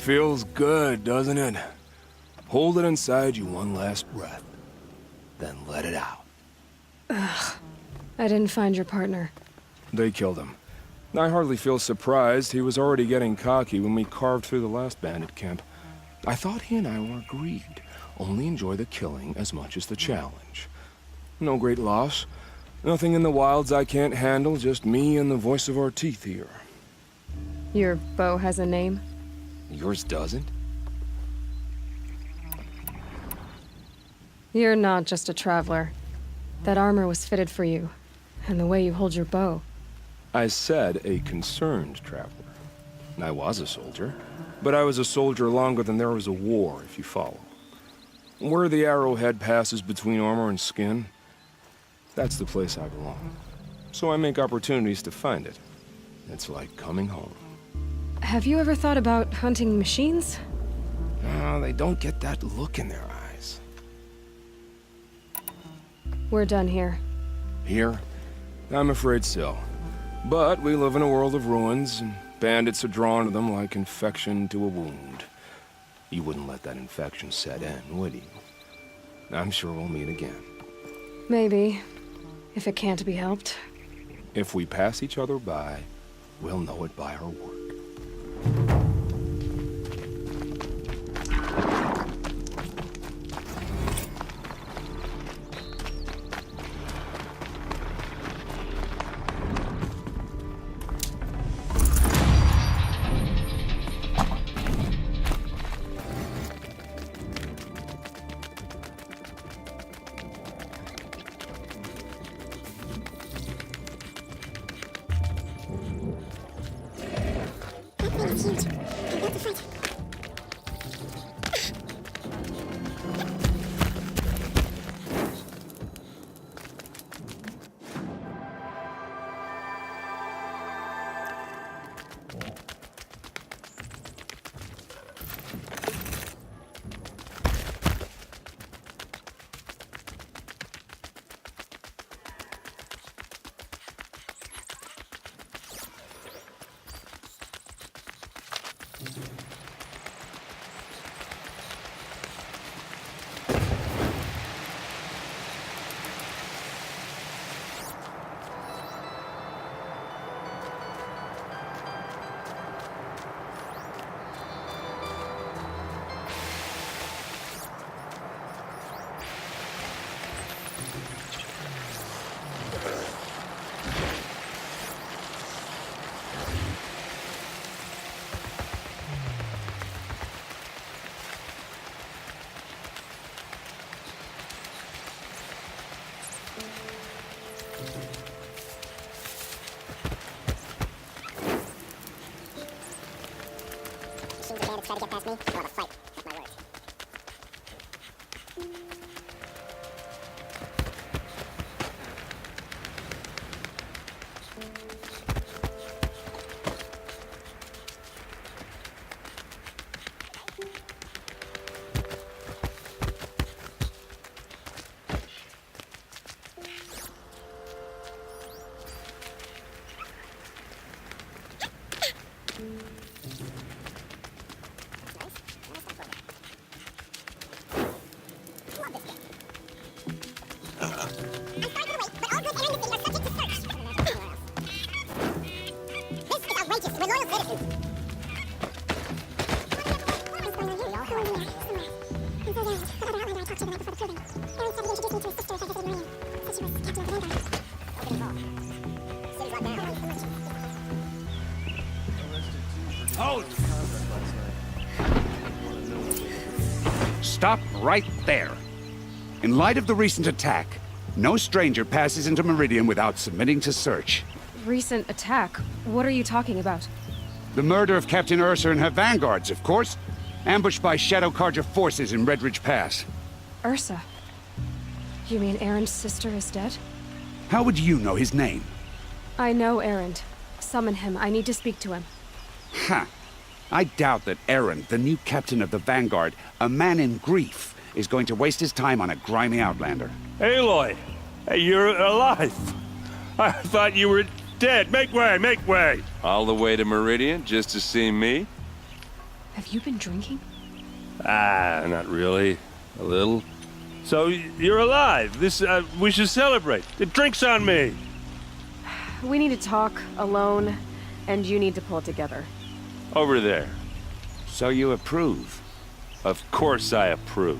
Feels good, doesn't it? Hold it inside you one last breath, then let it out. Ugh. I didn't find your partner. They killed him. I hardly feel surprised. He was already getting cocky when we carved through the last bandit camp. I thought he and I were agreed. Only enjoy the killing as much as the challenge. No great loss. Nothing in the wilds I can't handle, just me and the voice of our teeth here. Your bow has a name? Yours doesn't? You're not just a traveler. That armor was fitted for you, and the way you hold your bow. I said a concerned traveler. I was a soldier, but I was a soldier longer than there was a war, if you follow. Where the arrowhead passes between armor and skin, that's the place I belong. So I make opportunities to find it. It's like coming home. Have you ever thought about hunting machines? No, they don't get that look in their eyes. We're done here. Here? I'm afraid so. But we live in a world of ruins, and bandits are drawn to them like infection to a wound. You wouldn't let that infection set in, would you? I'm sure we'll meet again. Maybe. If it can't be helped. If we pass each other by, we'll know it by our work. It's huge. I've got to fight. Machines and bandits try to get past me, I'll have a fight. That's my word. Hold! Stop right there. In light of the recent attack, no stranger passes into Meridian without submitting to search. Recent attack? What are you talking about? The murder of Captain Ursa and her vanguards, of course. Ambushed by Shadow Carja forces in Redridge Pass. Ursa? You mean Aaron's sister is dead? How would you know his name? I know Aaron. Summon him. I need to speak to him. Ha! I doubt that Aaron, the new captain of the Vanguard, a man in grief, is going to waste his time on a grimy outlander. Aloy! Hey, you're alive! I thought you were dead. Make way, make way! All the way to Meridian just to see me? Have you been drinking? Ah, not really. A little. So, you're alive. We should celebrate. The drink's on me. We need to talk, alone, and you need to pull it together. Over there. So you approve? Of course I approve.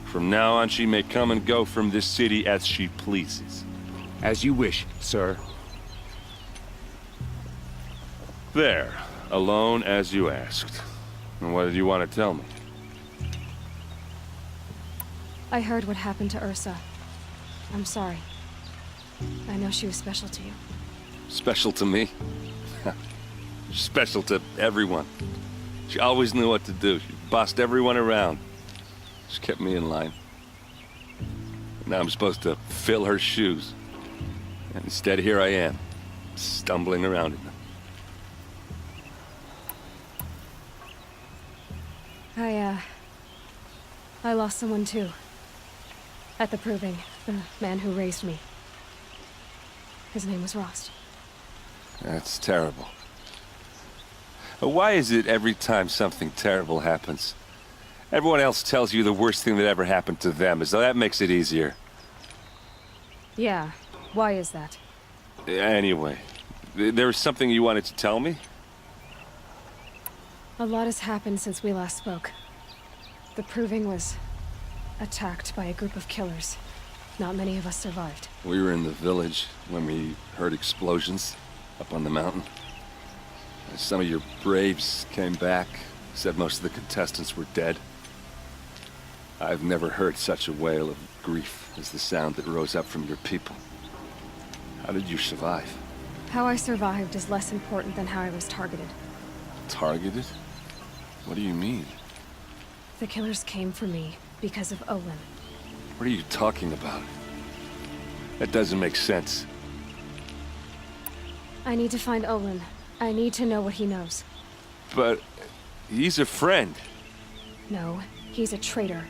From now on, she may come and go from this city as she pleases. As you wish, sir. There. Alone as you asked. And what did you want to tell me? I heard what happened to Ursa. I'm sorry. I know she was special to you. Special to me? Special to everyone. She always knew what to do. She bossed everyone around. She kept me in line. Now I'm supposed to fill her shoes. And instead, here I am, stumbling around in them. I lost someone too. At the Proving, the man who raised me. His name was Rost. That's terrible. Why is it every time something terrible happens, everyone else tells you the worst thing that ever happened to them, as though that makes it easier? Yeah, why is that? Anyway, there was something you wanted to tell me? A lot has happened since we last spoke. The Proving was attacked by a group of killers. Not many of us survived. We were in the village when we heard explosions up on the mountain. Some of your braves came back, said most of the contestants were dead. I've never heard such a wail of grief as the sound that rose up from your people. How did you survive? How I survived is less important than how I was targeted. Targeted? What do you mean? The killers came for me because of Olin. What are you talking about? That doesn't make sense. I need to find Olin. I need to know what he knows. But he's a friend. No, he's a traitor.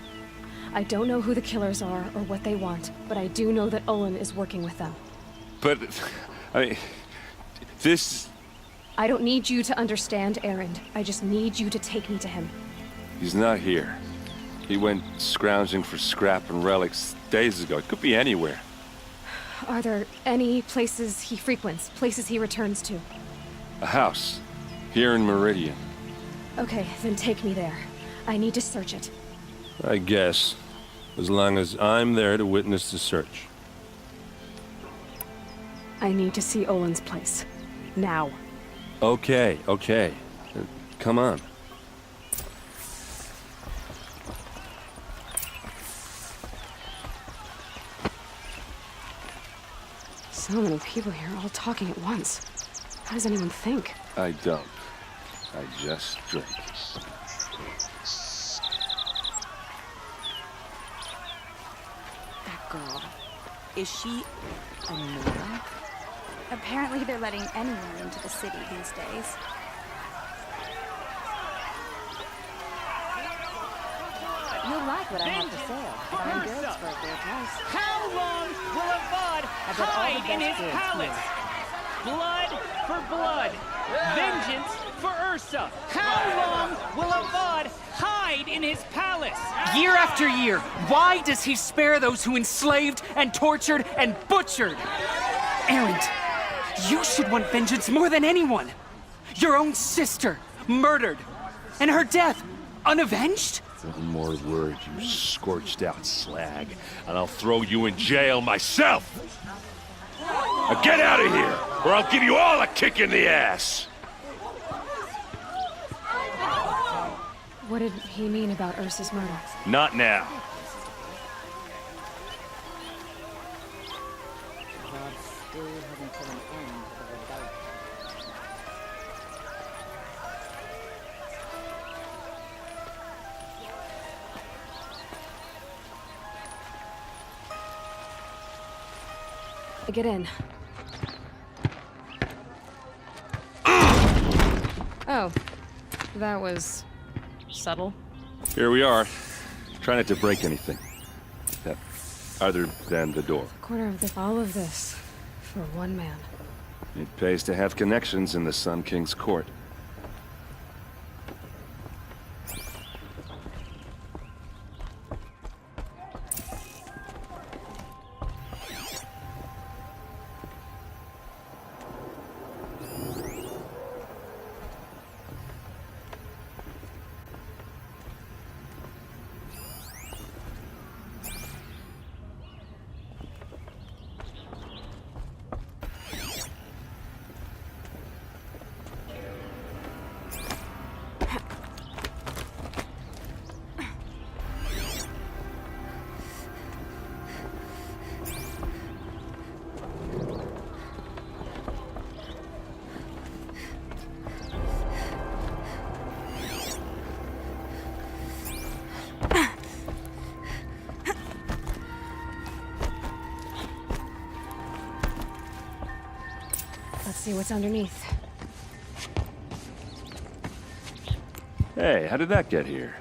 I don't know who the killers are or what they want, but I do know that Olin is working with them. But, I mean, this... I don't need you to understand, Aaron. I just need you to take me to him. He's not here. He went scrounging for scrap and relics days ago. It could be anywhere. Are there any places he frequents, places he returns to? A house. Here in Meridian. Okay, then take me there. I need to search it. I guess. As long as I'm there to witness the search. I need to see Olin's place. Now. Okay. Come on. So many people here, all talking at once. How does anyone think? I don't. I just drink. That girl. Is she a Nora? Apparently they're letting anyone into the city these days. You'll like what I have for sale. Fine goods for a fair price. How long will Avad hide in his palace? Blood for blood. Vengeance for Ursa. How long will Avad hide in his palace? Year after year, why does he spare those who enslaved and tortured and butchered? Erend, you should want vengeance more than anyone. Your own sister, murdered. And her death, unavenged? One more word, you scorched out slag, and I'll throw you in jail myself! Now get out of here, or I'll give you all a kick in the ass! What did he mean about Ursa's murder? Not now. Get in. Oh, that was subtle. Here we are. Try not to break anything. That, other than the door. Corner of all of this for one man. It pays to have connections in the Sun King's court. Let's see what's underneath. Hey, how did that get here?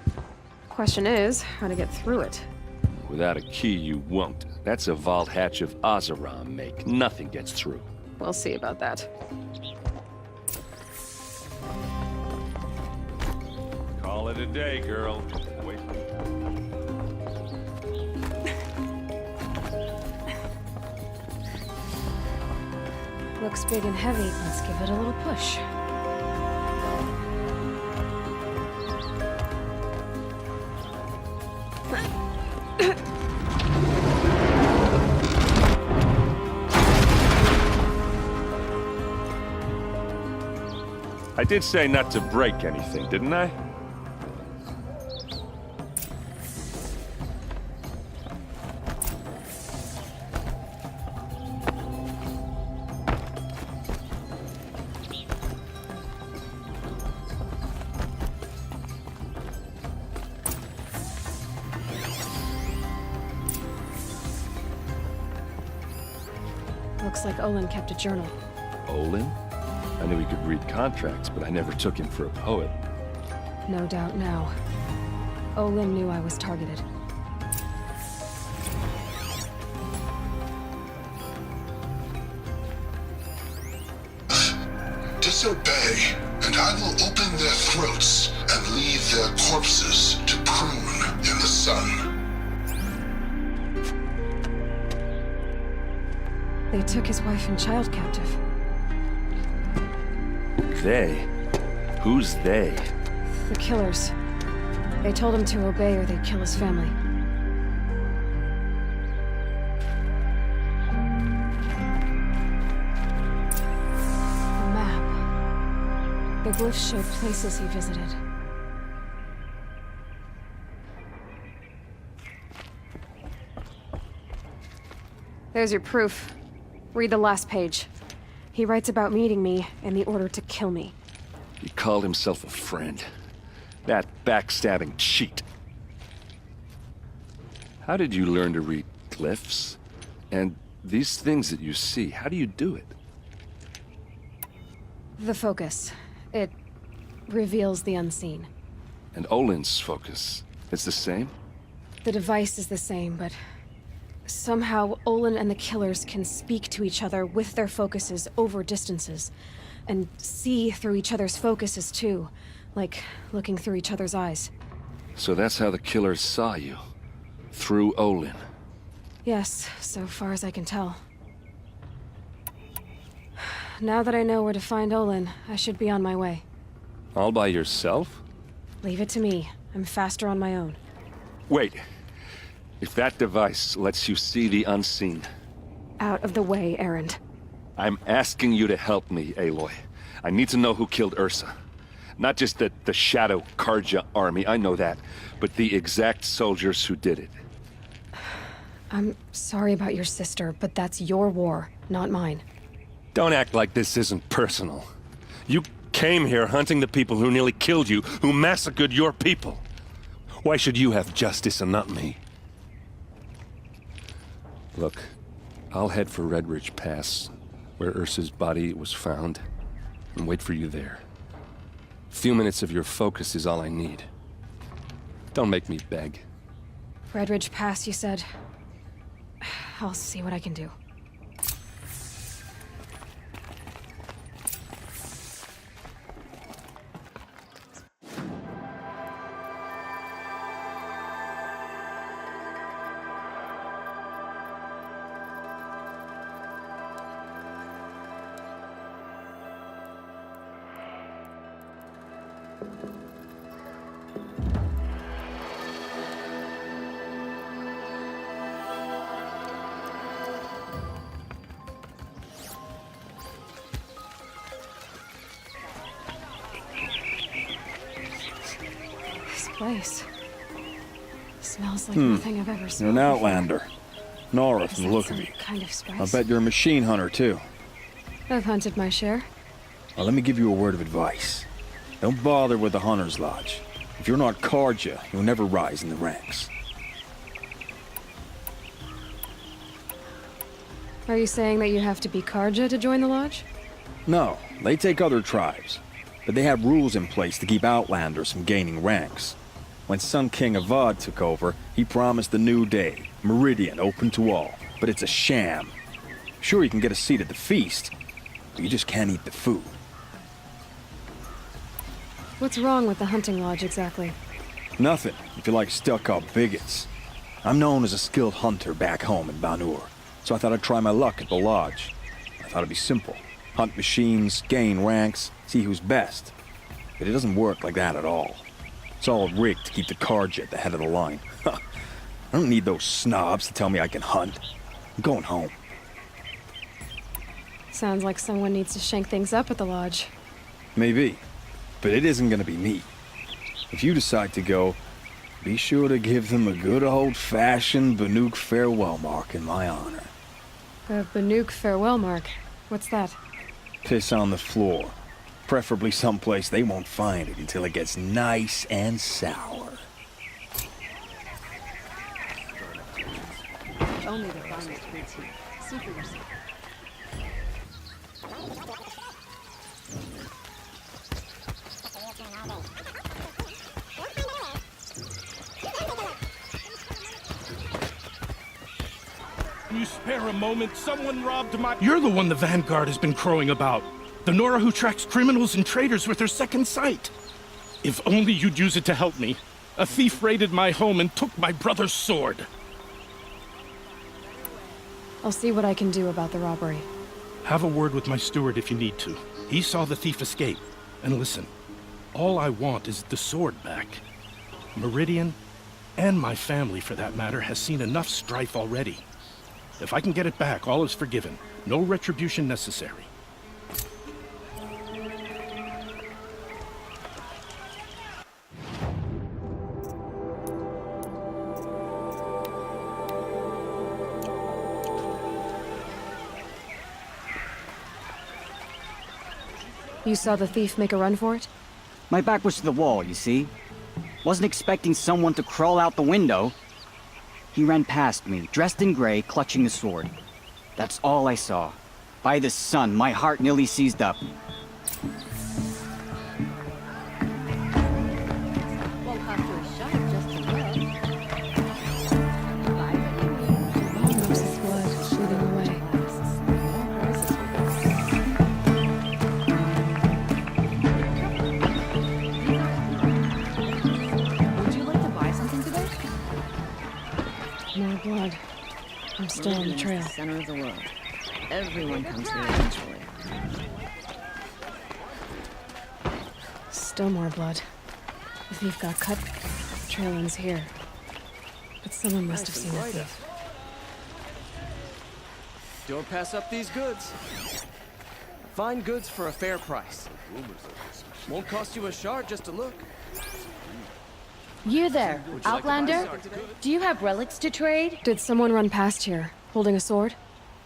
Question is, how to get through it. Without a key, you won't. That's a vault hatch of Oseram make. Nothing gets through. We'll see about that. Call it a day, girl. Wait. Looks big and heavy. Let's give it a little push. I did say not to break anything, didn't I? Looks like Olin kept a journal. Olin? I knew he could read contracts, but I never took him for a poet. No doubt now. Olin knew I was targeted. Disobey, and I will open their throats and leave their corpses to prune in the sun. They took his wife and child captive. They? Who's they? The killers. They told him to obey or they'd kill his family. A map. The glyphs showed places he visited. There's your proof. Read the last page. He writes about meeting me and the order to kill me. He called himself a friend. That backstabbing cheat. How did you learn to read glyphs? And these things that you see, how do you do it? The focus. It reveals the unseen. And Olin's focus, it's the same? The device is the same, but somehow Olin and the killers can speak to each other with their focuses over distances, and see through each other's focuses too, like looking through each other's eyes. So that's how the killers saw you? Through Olin? Yes, so far as I can tell. Now that I know where to find Olin, I should be on my way. All by yourself? Leave it to me. I'm faster on my own. Wait. If that device lets you see the unseen... Out of the way, Erend. I'm asking you to help me, Aloy. I need to know who killed Ursa. Not just the Shadow Karja army, I know that, but the exact soldiers who did it. I'm sorry about your sister, but that's your war, not mine. Don't act like this isn't personal. You came here hunting the people who nearly killed you, who massacred your people. Why should you have justice and not me? Look, I'll head for Red Ridge Pass, where Ursa's body was found, and wait for you there. A few minutes of your focus is all I need. Don't make me beg. Red Ridge Pass, you said? I'll see what I can do. Place. Smells like nothing I've ever smelled. You're an outlander. Nora from the look of you. Kind of spice? I bet you're a machine hunter, too. I've hunted my share. Well, let me give you a word of advice. Don't bother with the Hunter's Lodge. If you're not Karja, you'll never rise in the ranks. Are you saying that you have to be Karja to join the lodge? No, they take other tribes. But they have rules in place to keep outlanders from gaining ranks. When Sun King Avad took over, he promised a new day, Meridian open to all. But it's a sham. Sure, you can get a seat at the feast, but you just can't eat the food. What's wrong with the hunting lodge exactly? Nothing, if you like stuck-up bigots. I'm known as a skilled hunter back home in Banur, so I thought I'd try my luck at the lodge. I thought it'd be simple. Hunt machines, gain ranks, see who's best. But it doesn't work like that at all. It's all rigged to keep the Karja at the head of the line. I don't need those snobs to tell me I can hunt. I'm going home. Sounds like someone needs to shake things up at the lodge. Maybe, but it isn't gonna be me. If you decide to go, be sure to give them a good old-fashioned Banuk farewell mark in my honor. A Banuk farewell mark? What's that? Piss on the floor. Preferably someplace they won't find it until it gets nice and sour. Only the finest fruits here. See for yourself. Can you spare a moment? Someone robbed my... You're the one the Vanguard has been crowing about. The Nora who tracks criminals and traitors with her second sight. If only you'd use it to help me. A thief raided my home and took my brother's sword. I'll see what I can do about the robbery. Have a word with my steward if you need to. He saw the thief escape. And listen, all I want is the sword back. Meridian, and my family for that matter, has seen enough strife already. If I can get it back, all is forgiven. No retribution necessary. You saw the thief make a run for it? My back was to the wall, you see? Wasn't expecting someone to crawl out the window. He ran past me, dressed in gray, clutching the sword. That's all I saw. By the sun, my heart nearly seized up. Won't cost you a shot just to look. Almost blood shooting away. Would you like to buy something today? More blood. I'm still on the trail. Center of the world. Everyone comes here eventually. Still more blood. The thief got cut. The trail ends here. But someone must have seen the thief. Don't pass up these goods. Fine goods for a fair price. Won't cost you a shard just to look. You there, Outlander? Do you have relics to trade? Did someone run past here, holding a sword?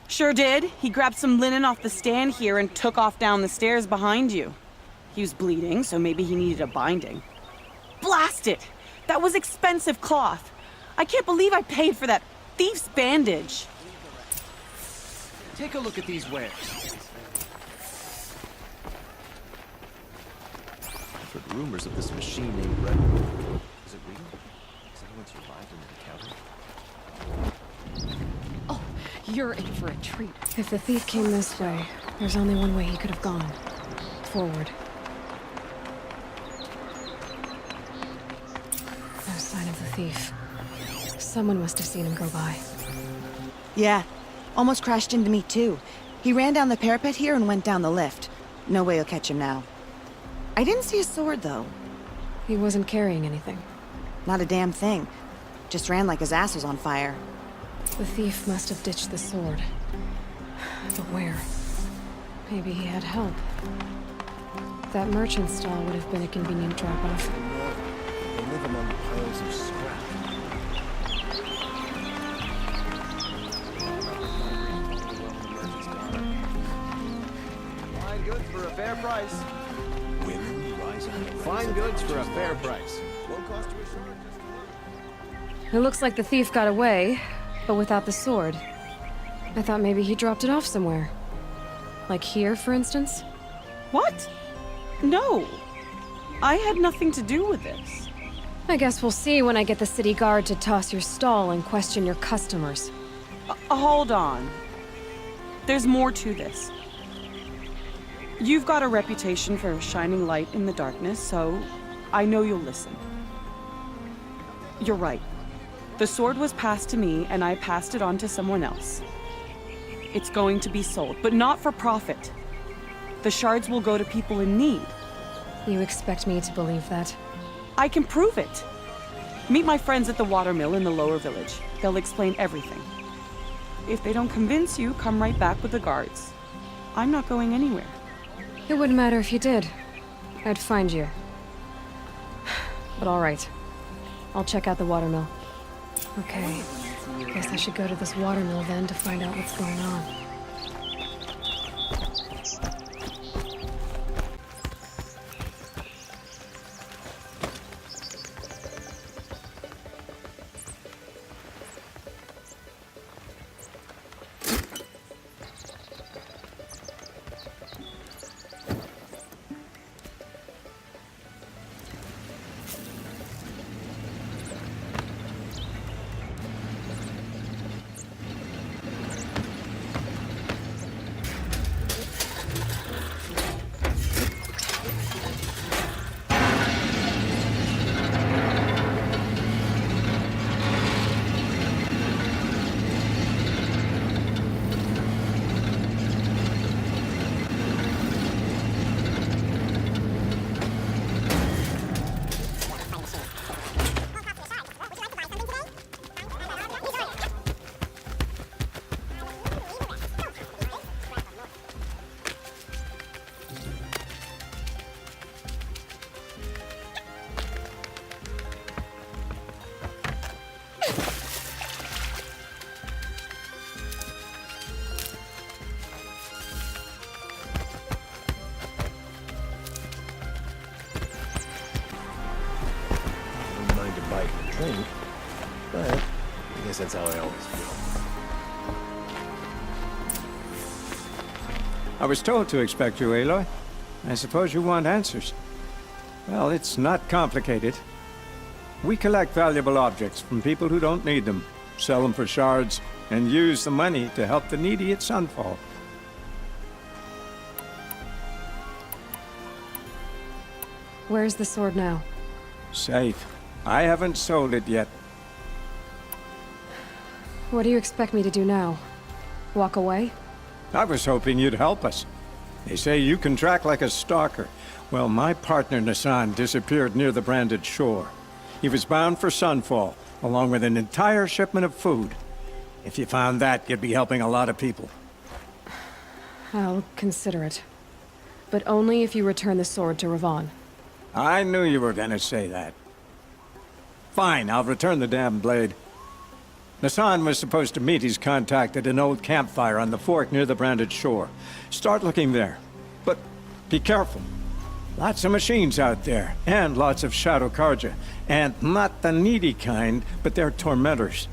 Sure did. He grabbed some linen off the stand here and took off down the stairs behind you. He was bleeding, so maybe he needed a binding. Blast it! That was expensive cloth. I can't believe I paid for that thief's bandage. Take a look at these wares. I've heard rumors of this machine named Red. Is it real? Has anyone survived and encountered? Oh, you're in for a treat. If the thief came this way, there's only one way he could have gone. Forward. No sign of the thief. Someone must have seen him go by. Yeah. Almost crashed into me, too. He ran down the parapet here and went down the lift. No way you'll catch him now. I didn't see a sword, though. He wasn't carrying anything. Not a damn thing. Just ran like his ass was on fire. The thief must have ditched the sword. But where? Maybe he had help. That merchant stall would have been a convenient drop-off. They live among piles of scrap. Fine goods for a fair price. Women rising. Fine goods for a fair price. Won't cost you a shard. It looks like the thief got away, but without the sword. I thought maybe he dropped it off somewhere. Like here, for instance? What? No. I had nothing to do with this. I guess we'll see when I get the city guard to toss your stall and question your customers. Hold on. There's more to this. You've got a reputation for shining light in the darkness, so I know you'll listen. You're right. The sword was passed to me, and I passed it on to someone else. It's going to be sold, but not for profit. The shards will go to people in need. You expect me to believe that? I can prove it. Meet my friends at the watermill in the lower village. They'll explain everything. If they don't convince you, come right back with the guards. I'm not going anywhere. It wouldn't matter if you did. I'd find you. But all right. I'll check out the watermill. Okay. Guess I should go to this watermill then to find out what's going on. Drink, but I guess that's how I always feel. I was told to expect you, Aloy. I suppose you want answers. Well, it's not complicated. We collect valuable objects from people who don't need them, sell them for shards, and use the money to help the needy at Sunfall. Where's the sword now? Safe. I haven't sold it yet. What do you expect me to do now? Walk away? I was hoping you'd help us. They say you can track like a stalker. Well, my partner Nassan disappeared near the branded shore. He was bound for Sunfall, along with an entire shipment of food. If you found that, you'd be helping a lot of people. I'll consider it. But only if you return the sword to Ravon. I knew you were gonna say that. Fine, I'll return the damn blade. Nassan was supposed to meet his contact at an old campfire on the fork near the branded shore. Start looking there. But be careful. Lots of machines out there, and lots of Shadow Karja. And not the needy kind, but they're tormentors.